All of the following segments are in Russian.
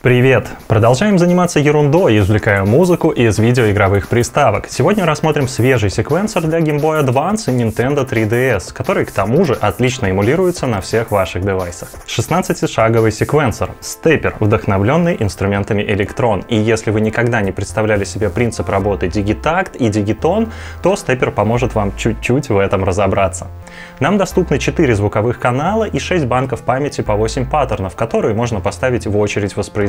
Привет! Продолжаем заниматься ерундой, извлекая музыку из видеоигровых приставок. Сегодня рассмотрим свежий секвенсор для Game Boy Advance и Nintendo 3DS, который к тому же отлично эмулируется на всех ваших девайсах. 16-шаговый секвенсор, степер, вдохновленный инструментами Electron. И если вы никогда не представляли себе принцип работы Digitakt и Digiton, то степер поможет вам чуть-чуть в этом разобраться. Нам доступны 4 звуковых канала и 6 банков памяти по 8 паттернов, которые можно поставить в очередь воспроизведения.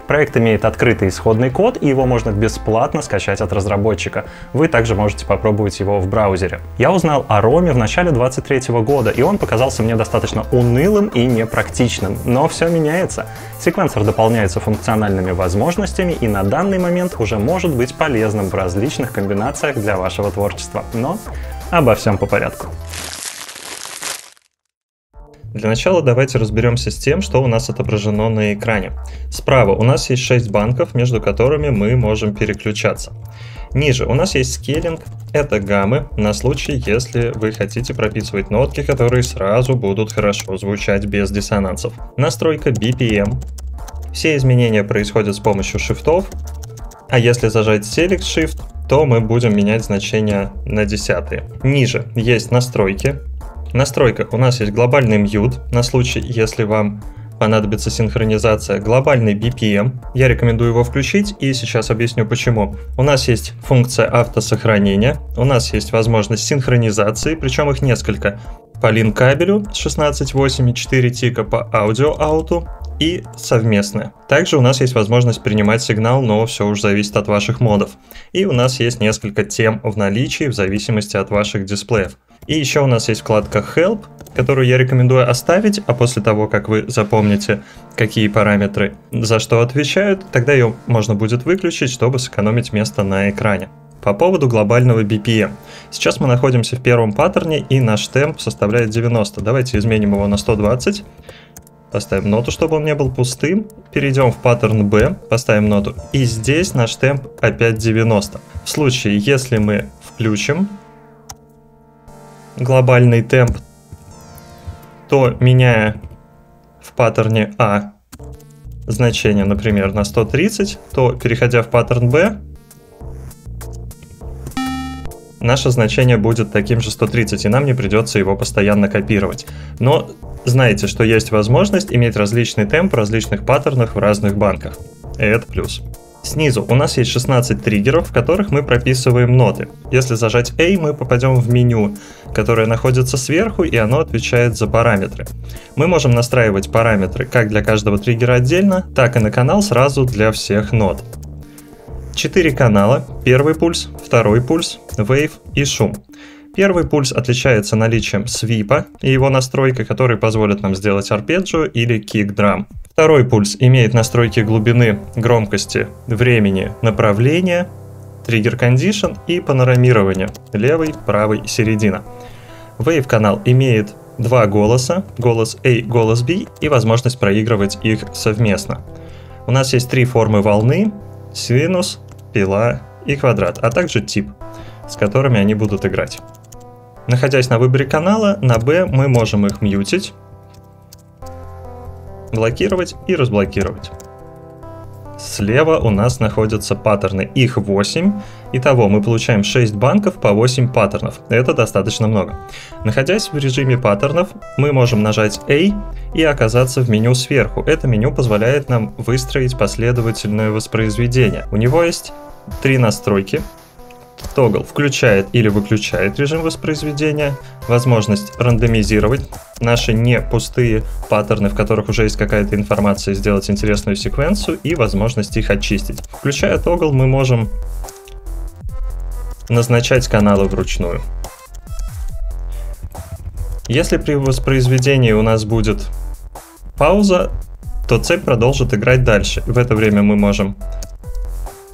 Проект имеет открытый исходный код, и его можно бесплатно скачать от разработчика. Вы также можете попробовать его в браузере. Я узнал о ROM в начале 2023 года, и он показался мне достаточно унылым и непрактичным. Но все меняется. Секвенсор дополняется функциональными возможностями и на данный момент уже может быть полезным в различных комбинациях для вашего творчества. Но обо всем по порядку. Для начала давайте разберемся с тем, что у нас отображено на экране. Справа у нас есть 6 банков, между которыми мы можем переключаться. Ниже у нас есть скейлинг, это гаммы, на случай, если вы хотите прописывать нотки, которые сразу будут хорошо звучать без диссонансов. Настройка BPM. Все изменения происходят с помощью шифтов, а если зажать Select Shift, то мы будем менять значения на десятые. Ниже есть настройки. В настройках у нас есть глобальный mute, на случай, если вам понадобится синхронизация, глобальный BPM, я рекомендую его включить и сейчас объясню почему. У нас есть функция автосохранения, у нас есть возможность синхронизации, причем их несколько, по линк-кабелю с 16.8 и 4 тика, по аудио-ауту и совместная. Также у нас есть возможность принимать сигнал, но все уже зависит от ваших модов. И у нас есть несколько тем в наличии в зависимости от ваших дисплеев. И еще у нас есть вкладка Help, которую я рекомендую оставить, а после того, как вы запомните, какие параметры за что отвечают, тогда ее можно будет выключить, чтобы сэкономить место на экране. По поводу глобального BPM. Сейчас мы находимся в первом паттерне, и наш темп составляет 90. Давайте изменим его на 120. Поставим ноту, чтобы он не был пустым. Перейдем в паттерн B, поставим ноту. И здесь наш темп опять 90. В случае, если мы включим глобальный темп, то меняя в паттерне А значение, например, на 130, то переходя в паттерн B, наше значение будет таким же 130, и нам не придется его постоянно копировать. Но знайте, что есть возможность иметь различный темп в различных паттернах в разных банках. И это плюс. Снизу у нас есть 16 триггеров, в которых мы прописываем ноты. Если зажать A, мы попадем в меню, которое находится сверху, и оно отвечает за параметры. Мы можем настраивать параметры как для каждого триггера отдельно, так и на канал сразу для всех нот. 4 канала, первый пульс, второй пульс, wave и шум. Первый пульс отличается наличием свипа и его настройка, который позволит нам сделать арпеджио или кик-драм. Второй пульс имеет настройки глубины, громкости, времени, направления, триггер кондишн и панорамирование, левый, правый и середина. Wave канал имеет 2 голоса, голос A, голос B, и возможность проигрывать их совместно. У нас есть 3 формы волны: синус, пила и квадрат, а также тип, с которыми они будут играть. Находясь на выборе канала, на B мы можем их мьютить, блокировать и разблокировать. Слева у нас находятся паттерны, их 8. Итого мы получаем 6 банков по 8 паттернов. Это достаточно много. Находясь в режиме паттернов, мы можем нажать A и оказаться в меню сверху. Это меню позволяет нам выстроить последовательное воспроизведение. У него есть 3 настройки. Тогл включает или выключает режим воспроизведения, возможность рандомизировать наши не пустые паттерны, в которых уже есть какая-то информация, сделать интересную секвенцию, и возможность их очистить. Включая тогл, мы можем назначать каналы вручную. Если при воспроизведении у нас будет пауза, то цепь продолжит играть дальше. В это время мы можем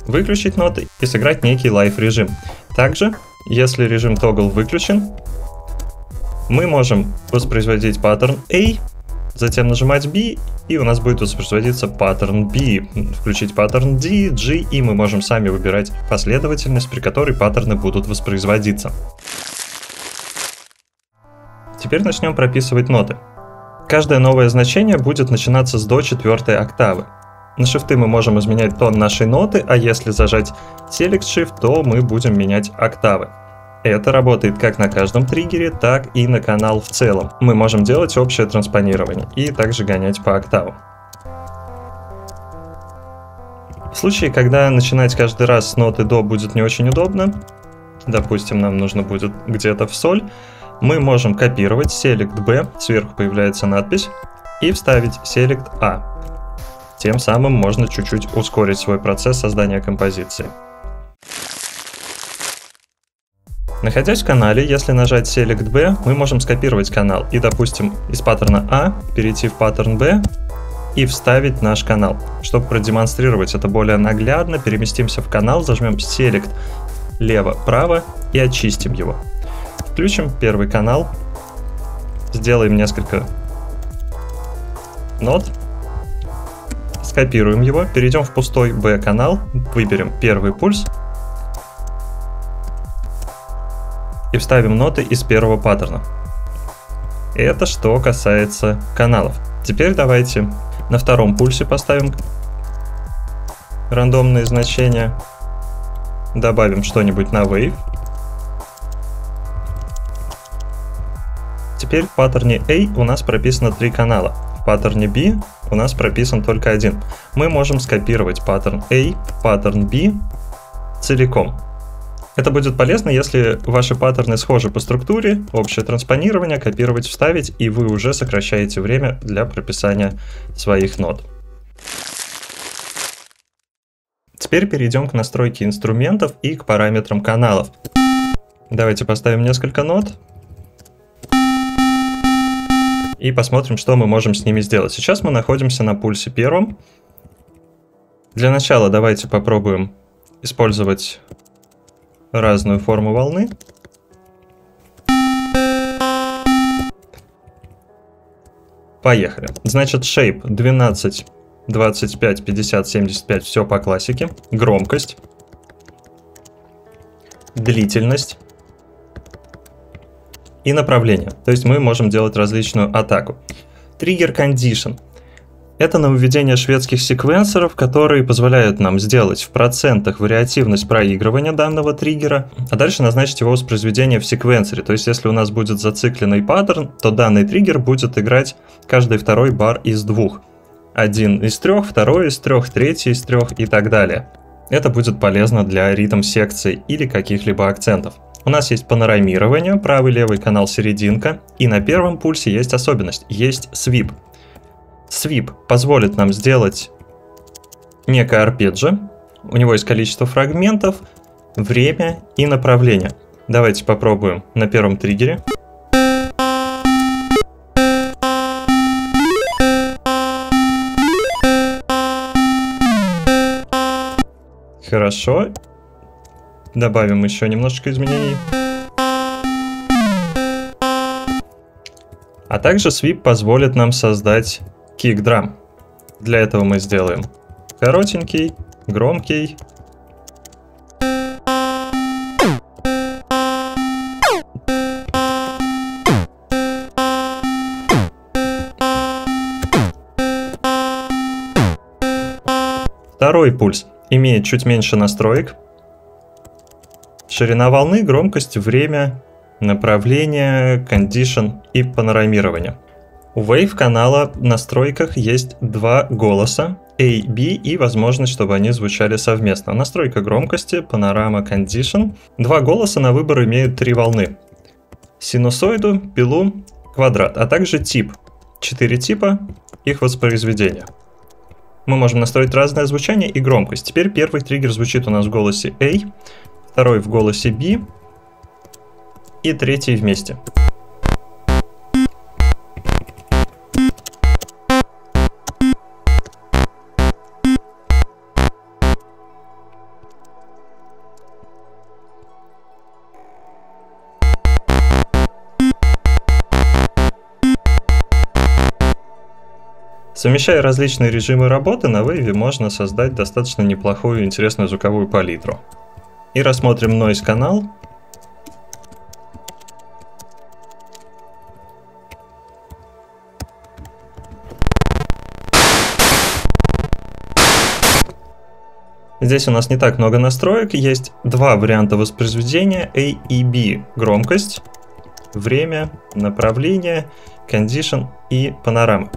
выключить ноты и сыграть некий лайв-режим. Также, если режим Toggle выключен, мы можем воспроизводить паттерн A, затем нажимать B, и у нас будет воспроизводиться паттерн B. Включить паттерн D, G, и мы можем сами выбирать последовательность, при которой паттерны будут воспроизводиться. Теперь начнем прописывать ноты. Каждое новое значение будет начинаться с до 4-й октавы. На шифты мы можем изменять тон нашей ноты, а если зажать Select Shift, то мы будем менять октавы. Это работает как на каждом триггере, так и на канал в целом. Мы можем делать общее транспонирование и также гонять по октавам. В случае, когда начинать каждый раз с ноты до будет не очень удобно, допустим, нам нужно будет где-то в соль, мы можем копировать Select B, сверху появляется надпись, и вставить Select A. Тем самым можно чуть-чуть ускорить свой процесс создания композиции. Находясь в канале, если нажать Select B, мы можем скопировать канал и, допустим, из паттерна A перейти в паттерн B и вставить наш канал. Чтобы продемонстрировать это более наглядно, переместимся в канал, зажмем Select лево-право и очистим его. Включим первый канал, сделаем несколько нот, скопируем его, перейдем в пустой B канал, выберем первый пульс и вставим ноты из первого паттерна. Это что касается каналов. Теперь давайте на втором пульсе поставим рандомные значения, добавим что-нибудь на Wave. Теперь в паттерне A у нас прописано 3 канала, в паттерне B у нас прописан только один. Мы можем скопировать паттерн A в паттерн B целиком. Это будет полезно, если ваши паттерны схожи по структуре, общее транспонирование, копировать, вставить, и вы уже сокращаете время для прописания своих нот. Теперь перейдем к настройке инструментов и к параметрам каналов. Давайте поставим несколько нот и посмотрим, что мы можем с ними сделать. Сейчас мы находимся на пульсе первом. Для начала давайте попробуем использовать разную форму волны. Поехали. Значит, shape 12, 25, 50, 75, все по классике. Громкость, длительность и направление. То есть мы можем делать различную атаку. Trigger Condition. Это нововведение шведских секвенсоров, которые позволяют нам сделать в процентах вариативность проигрывания данного триггера, а дальше назначить его воспроизведение в секвенсоре. То есть если у нас будет зацикленный паттерн, то данный триггер будет играть каждый второй бар из двух. Один из трех, второй из трех, третий из трех и так далее. Это будет полезно для ритм-секций или каких-либо акцентов. У нас есть панорамирование, правый-левый канал серединка, и на первом пульсе есть особенность, есть свип. Свип позволит нам сделать некое арпеджио. У него есть количество фрагментов, время и направление. Давайте попробуем на первом триггере. Хорошо. Добавим еще немножечко изменений. А также свип позволит нам создать кик-драм. Для этого мы сделаем коротенький, громкий. Второй пульс имеет чуть меньше настроек. Ширина волны, громкость, время, направление, кондишн и панорамирование. У Wave канала в настройках есть два голоса, A, B, и возможность, чтобы они звучали совместно. Настройка громкости, панорама, кондишн. Два голоса на выбор имеют 3 волны. Синусоиду, пилу, квадрат, а также тип. 4 типа, их воспроизведения. Мы можем настроить разное звучание и громкость. Теперь первый триггер звучит у нас в голосе A, второй в голосе B и третий вместе. Совмещая различные режимы работы, на Wave можно создать достаточно неплохую и интересную звуковую палитру. И рассмотрим Noise канал. Здесь у нас не так много настроек, есть два варианта воспроизведения A и B. Громкость, время, направление, condition и панорама.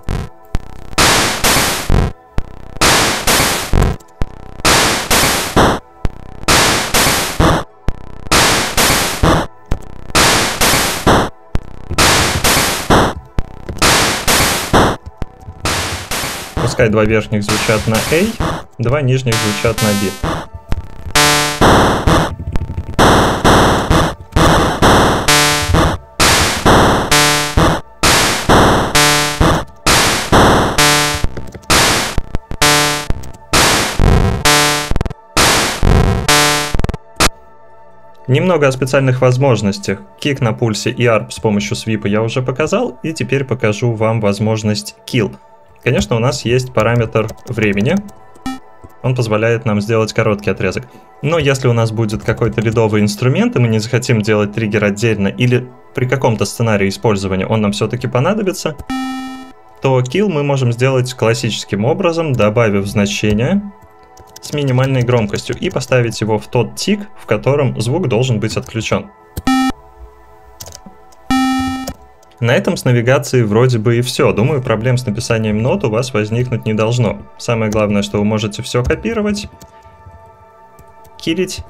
Пускай два верхних звучат на A, два нижних звучат на B. Немного о специальных возможностях. Кик на пульсе и ARP с помощью свипа я уже показал, и теперь покажу вам возможность Kill. Конечно, у нас есть параметр времени. Он позволяет нам сделать короткий отрезок. Но если у нас будет какой-то лидовый инструмент, и мы не захотим делать триггер отдельно, или при каком-то сценарии использования он нам все-таки понадобится, то Kill мы можем сделать классическим образом, добавив значение с минимальной громкостью и поставить его в тот тик, в котором звук должен быть отключен. На этом с навигацией вроде бы и все. Думаю, проблем с написанием нот у вас возникнуть не должно. Самое главное, что вы можете все копировать, килить,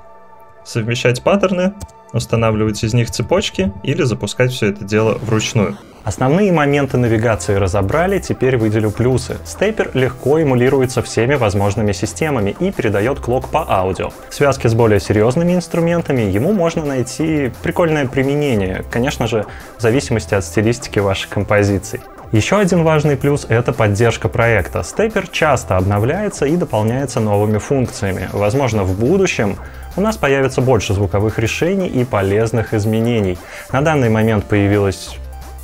совмещать паттерны, устанавливать из них цепочки или запускать все это дело вручную. Основные моменты навигации разобрали, теперь выделю плюсы. Степпер легко эмулируется всеми возможными системами и передает клок по аудио. В связке с более серьезными инструментами ему можно найти прикольное применение, конечно же, в зависимости от стилистики ваших композиций. Еще один важный плюс — это поддержка проекта. Степпер часто обновляется и дополняется новыми функциями. Возможно, в будущем у нас появится больше звуковых решений и полезных изменений. На данный момент появилось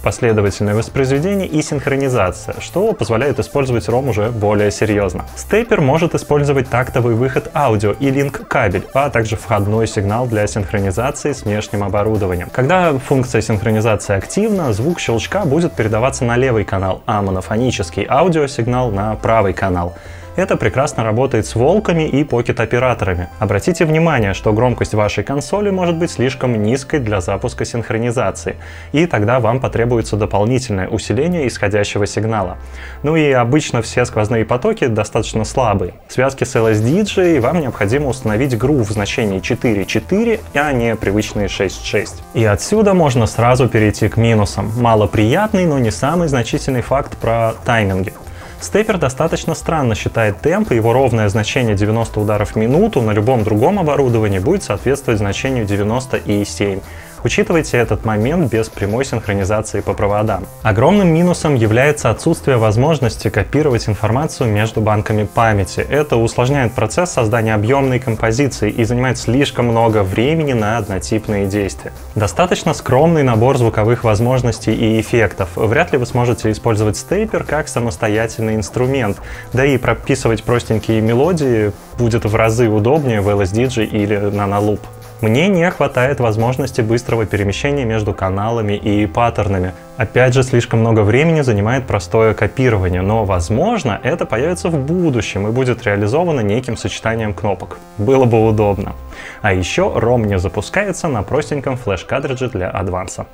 последовательное воспроизведение и синхронизация, что позволяет использовать ROM уже более серьезно. Степпер может использовать тактовый выход аудио и линк-кабель, а также входной сигнал для синхронизации с внешним оборудованием. Когда функция синхронизации активна, звук щелчка будет передаваться на левый канал, а монофонический аудиосигнал на правый канал. Это прекрасно работает с волками и покет-операторами. Обратите внимание, что громкость вашей консоли может быть слишком низкой для запуска синхронизации, и тогда вам потребуется дополнительное усиление исходящего сигнала. Ну и обычно все сквозные потоки достаточно слабые. В связке с LSDJ вам необходимо установить грув в значении 4.4, а не привычные 6.6. И отсюда можно сразу перейти к минусам. Малоприятный, но не самый значительный факт про тайминги. Степпер достаточно странно считает темп, и его ровное значение 90 ударов в минуту на любом другом оборудовании будет соответствовать значению 90,7. Учитывайте этот момент без прямой синхронизации по проводам. Огромным минусом является отсутствие возможности копировать информацию между банками памяти. Это усложняет процесс создания объемной композиции и занимает слишком много времени на однотипные действия. Достаточно скромный набор звуковых возможностей и эффектов. Вряд ли вы сможете использовать степпер как самостоятельный инструмент, да и прописывать простенькие мелодии будет в разы удобнее в LSDJ или Nano-Loop. Мне не хватает возможности быстрого перемещения между каналами и паттернами. Опять же, слишком много времени занимает простое копирование, но, возможно, это появится в будущем и будет реализовано неким сочетанием кнопок. Было бы удобно. А еще ROM не запускается на простеньком флеш-картридже для Advance.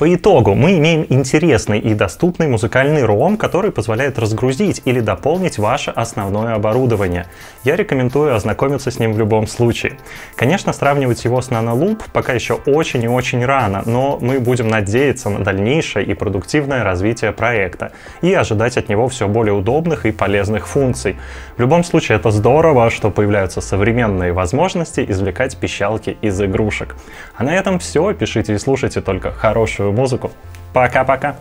По итогу мы имеем интересный и доступный музыкальный ROM, который позволяет разгрузить или дополнить ваше основное оборудование. Я рекомендую ознакомиться с ним в любом случае. Конечно, сравнивать его с Nano-Loop пока еще очень и очень рано, но мы будем надеяться на дальнейшее и продуктивное развитие проекта и ожидать от него все более удобных и полезных функций. В любом случае, это здорово, что появляются современные возможности извлекать пищалки из игрушек. А на этом все. Пишите и слушайте только хорошую музыку. Пока-пока!